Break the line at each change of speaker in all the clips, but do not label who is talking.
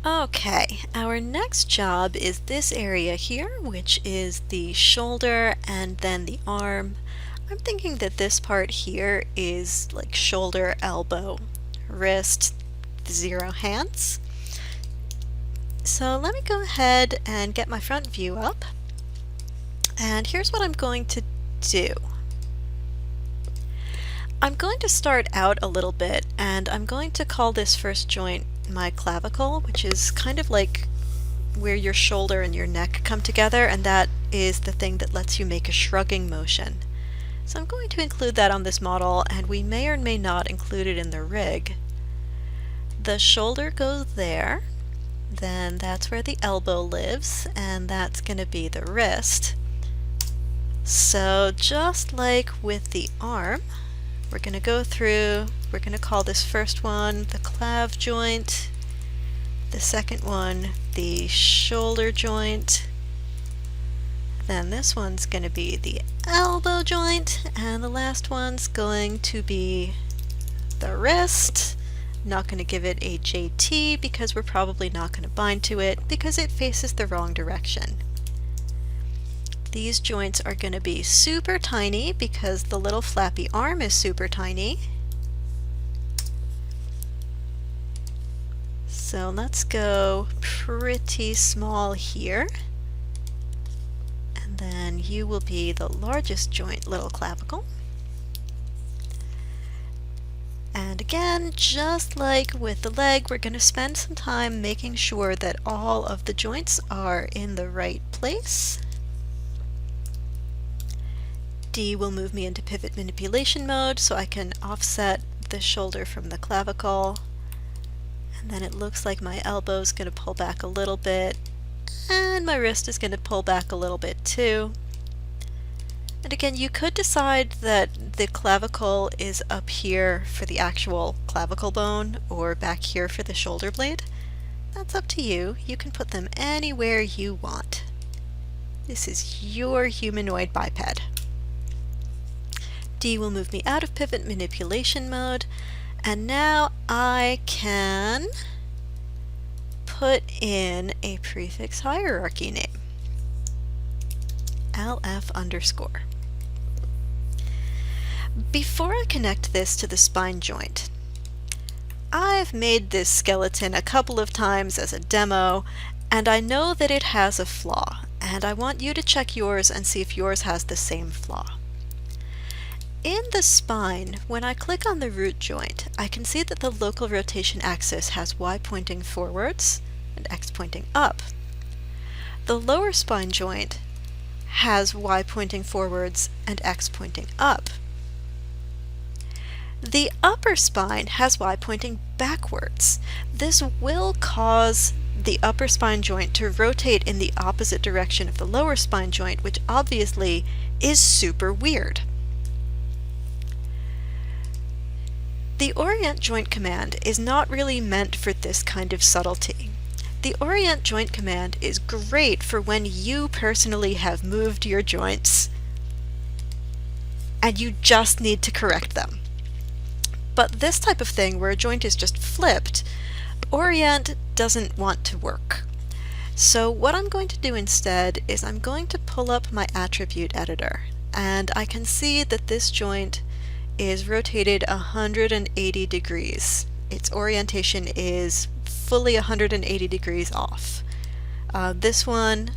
Okay, our next job is this area here, which is the shoulder and then the arm. I'm thinking that this part here is like shoulder, elbow, wrist, 0 hands. So let me go ahead and get my front view up. And here's what I'm going to do. I'm going to start out a little bit, and I'm going to call this first joint my clavicle, which is kind of like where your shoulder and your neck come together, and that is the thing that lets you make a shrugging motion. So I'm going to include that on this model, and we may or may not include it in the rig. The shoulder goes there, then that's where the elbow lives, and that's going to be the wrist. So just like with the arm, we're going to go through, we're going to call this first one the clav joint, the second one the shoulder joint, then this one's going to be the elbow joint, and the last one's going to be the wrist. Not going to give it a JT because we're probably not going to bind to it because it faces the wrong direction. These joints are going to be super tiny because the little flappy arm is super tiny. So let's go pretty small here. And then you will be the largest joint, little clavicle. And again, just like with the leg, we're going to spend some time making sure that all of the joints are in the right place. D will move me into pivot manipulation mode so I can offset the shoulder from the clavicle. And then it looks like my elbow is going to pull back a little bit, and my wrist is going to pull back a little bit too. And again, you could decide that the clavicle is up here for the actual clavicle bone or back here for the shoulder blade. That's up to you. You can put them anywhere you want. This is your humanoid biped. D will move me out of pivot manipulation mode, and now I can put in a prefix hierarchy name, LF underscore. Before I connect this to the spine joint, I've made this skeleton a couple of times as a demo, and I know that it has a flaw, and I want you to check yours and see if yours has the same flaw. In the spine, when I click on the root joint, I can see that the local rotation axis has Y pointing forwards and X pointing up. The lower spine joint has Y pointing forwards and X pointing up. The upper spine has Y pointing backwards. This will cause the upper spine joint to rotate in the opposite direction of the lower spine joint, which obviously is super weird. The orient joint command is not really meant for this kind of subtlety. The orient joint command is great for when you personally have moved your joints and you just need to correct them. But this type of thing where a joint is just flipped, orient doesn't want to work. So what I'm going to do instead is I'm going to pull up my attribute editor, and I can see that this joint is rotated 180 degrees. Its orientation is fully 180 degrees off. This one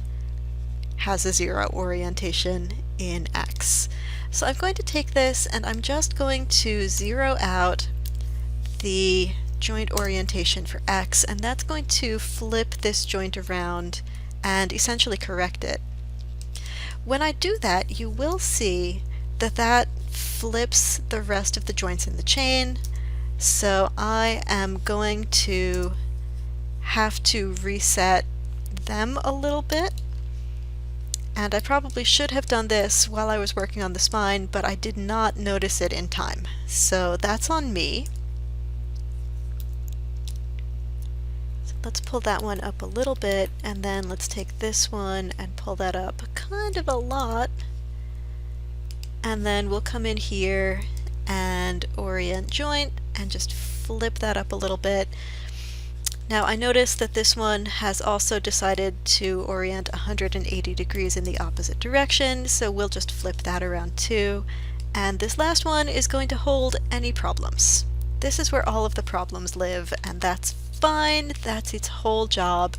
has a 0 orientation in X. So I'm going to take this and I'm just going to 0 out the joint orientation for X, and that's going to flip this joint around and essentially correct it. When I do that, you will see that that flips the rest of the joints in the chain, so I am going to have to reset them a little bit, and I probably should have done this while I was working on the spine, but I did not notice it in time, so that's on me. So let's pull that one up a little bit, and then let's take this one and pull that up kind of a lot. And then we'll come in here and orient joint and just flip that up a little bit. Now I notice that this one has also decided to orient 180 degrees in the opposite direction, so we'll just flip that around too. And this last one is going to hold any problems. This is where all of the problems live, and that's fine. That's its whole job.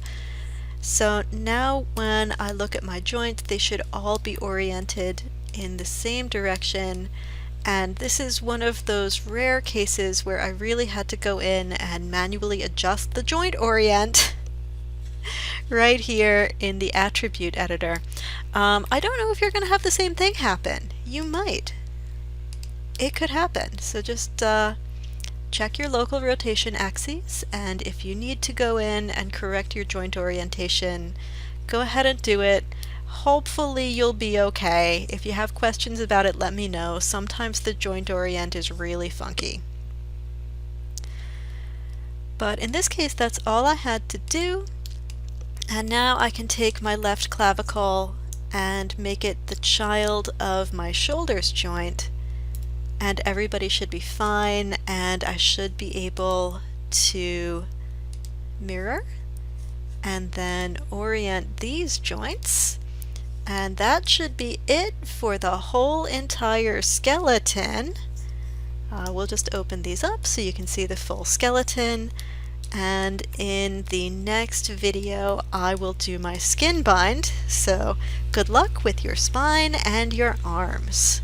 So now when I look at my joint, they should all be oriented in the same direction. And this is one of those rare cases where I really had to go in and manually adjust the joint orient right here in the attribute editor. I don't know if you're going to have the same thing happen. You might. It could happen. So just check your local rotation axes, and if you need to go in and correct your joint orientation, go ahead and do it. Hopefully you'll be okay. If you have questions about it, let me know. Sometimes the joint orient is really funky. But in this case, that's all I had to do. And now I can take my left clavicle and make it the child of my shoulders joint, and everybody should be fine, and I should be able to mirror and then orient these joints, and that should be it for the whole entire skeleton. We'll just open these up so you can see the full skeleton, and in the next video I will do my skin bind, so good luck with your spine and your arms.